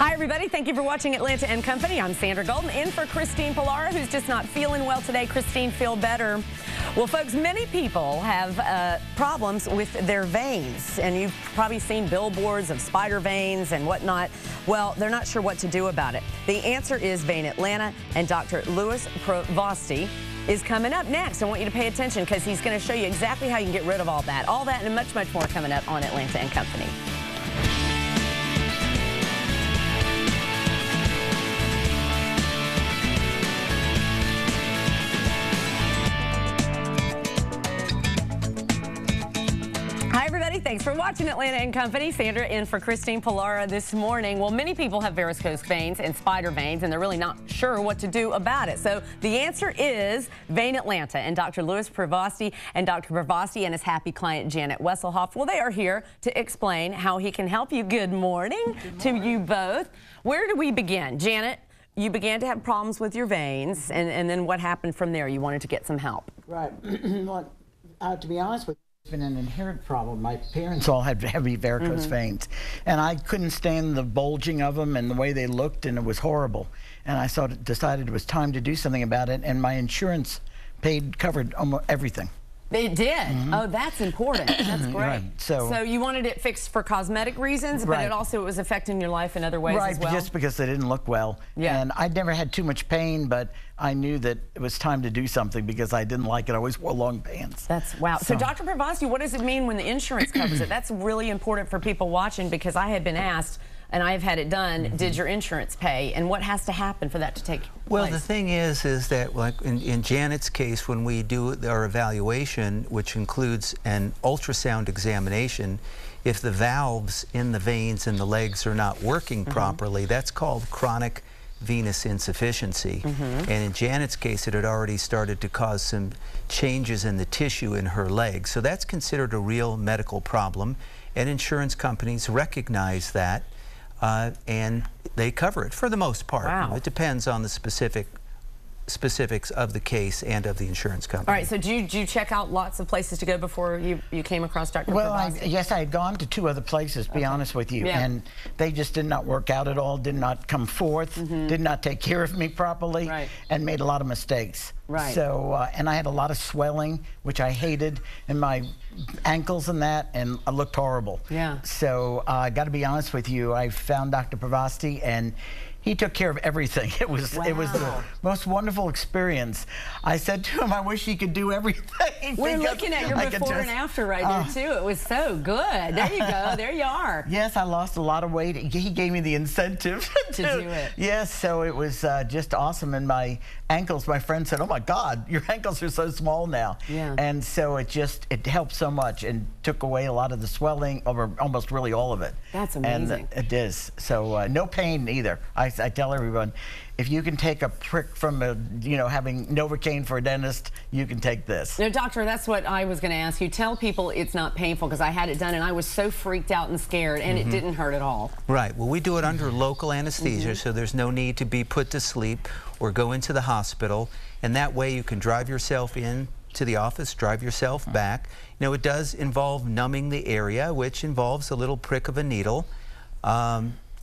Hi, everybody. Thank you for watching Atlanta and Company. I'm Sandra Golden, in for Christine Pilara, who's just not feeling well today. Christine, feel better. Well, folks, many people have problems with their veins, and you've probably seen billboards of spider veins and whatnot. Well, they're not sure what to do about it. The answer is VEINatlanta, and Dr. Louis Prevosti is coming up next. I want you to pay attention because he's going to show you exactly how you can get rid of all that and much, much more coming up on Atlanta and Company. Hi, everybody. Thanks for watching Atlanta and Company. Sandra in for Christine Pilara this morning. Well, many people have varicose veins and spider veins, and they're really not sure what to do about it. So the answer is VEINatlanta, and Dr. Louis Prevosti and Dr. Prevosti and his happy client, Janet Wesselhoff. Well, they are here to explain how he can help you. Good morning to you both. Where do we begin? Janet, you began to have problems with your veins, and then what happened from there? You wanted to get some help. Right. Well, to be honest with you, it's been an inherent problem. My parents all had heavy varicose veins, and I couldn't stand the bulging of them and the way they looked, and it was horrible. And I decided it was time to do something about it, and my insurance covered almost everything. It did? Oh, that's important. That's great. Right. So you wanted it fixed for cosmetic reasons, but it also was affecting your life in other ways as well? Right, just because they didn't look well. Yeah. And I'd never had too much pain, but I knew that it was time to do something because I didn't like it. I always wore long pants. That's, wow. So Dr. Prevosti, what does it mean when the insurance covers it? That's really important for people watching, because I had been asked, and I've had it done, did your insurance pay? And what has to happen for that to take place? Well, the thing is that, like in Janet's case, when we do our evaluation, which includes an ultrasound examination, if the valves in the veins in the legs are not working properly, that's called chronic venous insufficiency. And in Janet's case, it had already started to cause some changes in the tissue in her legs. So that's considered a real medical problem, and insurance companies recognize that. And they cover it for the most part. Wow. It depends on the specifics of the case and of the insurance company. All right, so did you check out lots of places to go before you came across Dr. Prevosti? Yes, I had gone to 2 other places, to be honest with you, and they just did not work out at all, did not come forth, did not take care of me properly, and made a lot of mistakes. Right. So, and I had a lot of swelling, which I hated, in my ankles and that, and I looked horrible. Yeah. So I got to be honest with you, I found Dr. Prevosti, and he took care of everything. It was the most wonderful experience. I said to him, I wish he could do everything. We're looking at your before and after right there, too. It was so good. There you go. There you are. Yes, I lost a lot of weight. He gave me the incentive to do it. Yes, so it was just awesome. And my ankles, my friend said, oh, my God, your ankles are so small now. Yeah. And so it helped so much and took away a lot of the swelling, or almost really all of it. That's amazing. And it is. So no pain either. I tell everyone, if you can take a prick from having Novocaine for a dentist, you can take this. No, doctor, that's what I was going to ask you. Tell people it's not painful, because I had it done and I was so freaked out and scared, and it didn't hurt at all. Right. Well, we do it under local anesthesia, so there's no need to be put to sleep or go into the hospital, and that way you can drive yourself in to the office, drive yourself back. You know, it does involve numbing the area, which involves a little prick of a needle.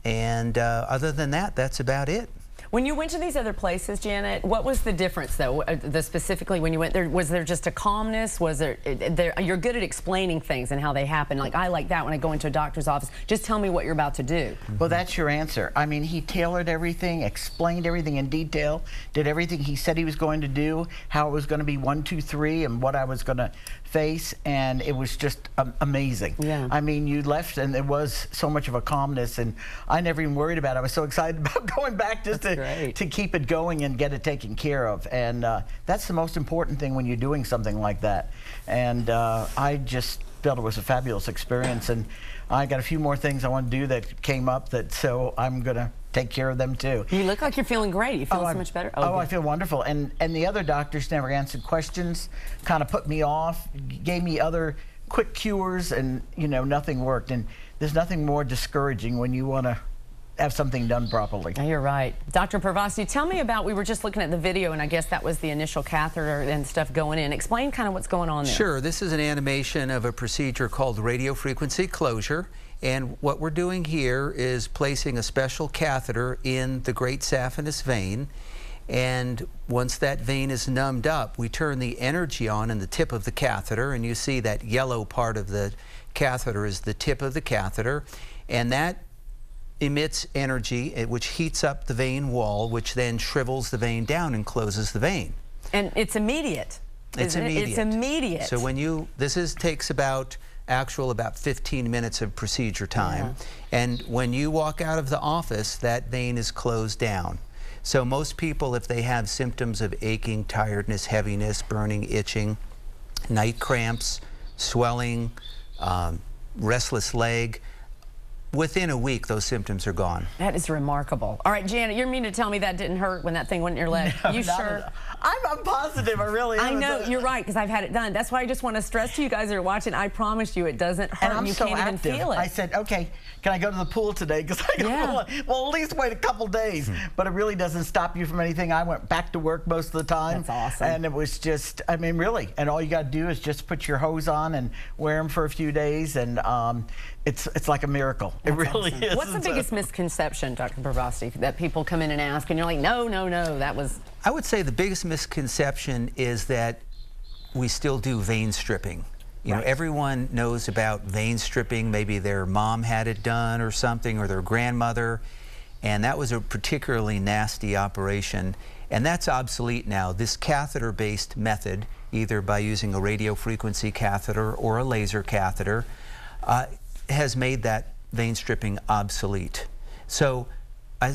And other than that, that's about it. When you went to these other places, Janet, what was the difference, though? Specifically, when you went there, was there just a calmness? Was you're good at explaining things and how they happen. Like, I like that when I go into a doctor's office. Just tell me what you're about to do. Well, that's your answer. I mean, he tailored everything, explained everything in detail, did everything he said he was going to do, how it was going to be 1, 2, 3, and what I was going to face, and it was just amazing. Yeah. I mean, you left and there was so much of a calmness, and I never even worried about it. I was so excited about going back just to keep it going and get it taken care of. And that's the most important thing when you're doing something like that. And I just felt it was a fabulous experience, and I got a few more things I want to do that came up, so I'm going to take care of them too. You look like you're feeling great. You feel so much better? Oh, I feel wonderful. And the other doctors never answered questions, kind of put me off, gave me other quick cures, and nothing worked. And there's nothing more discouraging when you want to have something done properly. You're right. Dr. Prevosti, tell me about, we were just looking at the video, and I guess that was the initial catheter and stuff going in. Explain kind of what's going on there. Sure. This is an animation of a procedure called radiofrequency closure. And what we're doing here is placing a special catheter in the great saphenous vein. And once that vein is numbed up, we turn the energy on in the tip of the catheter, and you see that yellow part of the catheter is the tip of the catheter, and that emits energy which heats up the vein wall, which then shrivels the vein down and closes the vein. And it's immediate. It's immediate. It's immediate. So when you, takes about 15 minutes of procedure time. Yeah. And when you walk out of the office, that vein is closed down. So most people, if they have symptoms of aching, tiredness, heaviness, burning, itching, night cramps, swelling, restless leg, within a week, those symptoms are gone. That is remarkable. All right, Janet, you mean to tell me that didn't hurt when that thing went in your leg? No, you sure? I'm positive. I really am. I know, you're right, because I've had it done. That's why I just want to stress to you guys that are watching, I promise you it doesn't hurt. And I'm you so can't active. even feel it. I said, okay, can I go to the pool today? Because I go, well, at least wait a couple days. But it really doesn't stop you from anything. I went back to work most of the time. That's awesome. And it was just, I mean, really. And all you got to do is just put your hose on and wear them for a few days. And it's like a miracle. That's it really awesome. is. What's the biggest misconception, Dr. Prevosti, that people come in and ask, and you're like, no, no, no, that was... I would say the biggest misconception is that we still do vein stripping. You know, everyone knows about vein stripping. Maybe their mom had it done or something, or their grandmother, and that was a particularly nasty operation. And that's obsolete now. This catheter-based method, either by using a radio frequency catheter or a laser catheter, has made that vein stripping obsolete. So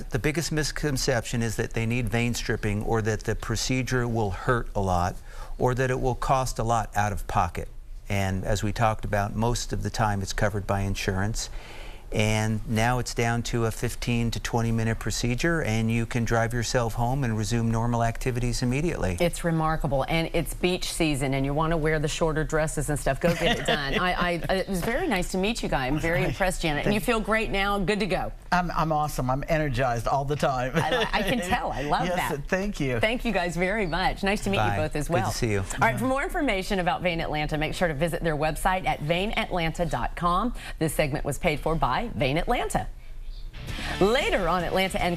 the biggest misconception is that they need vein stripping, or that the procedure will hurt a lot, or that it will cost a lot out of pocket. And as we talked about, most of the time it's covered by insurance. And now it's down to a 15 to 20 minute procedure, and you can drive yourself home and resume normal activities immediately. It's remarkable, and it's beach season, and you want to wear the shorter dresses and stuff. Go get it done. It was very nice to meet you guys. I'm very impressed, Janet. And you feel great now, good to go. I'm awesome. I'm energized all the time. I can tell. I love that. Yes, thank you. Thank you guys very much. Nice to meet you both as well. Good to see you. All right, for more information about Vein Atlanta, make sure to visit their website at VEINatlanta.com. This segment was paid for by Vein Atlanta. Later on Atlanta and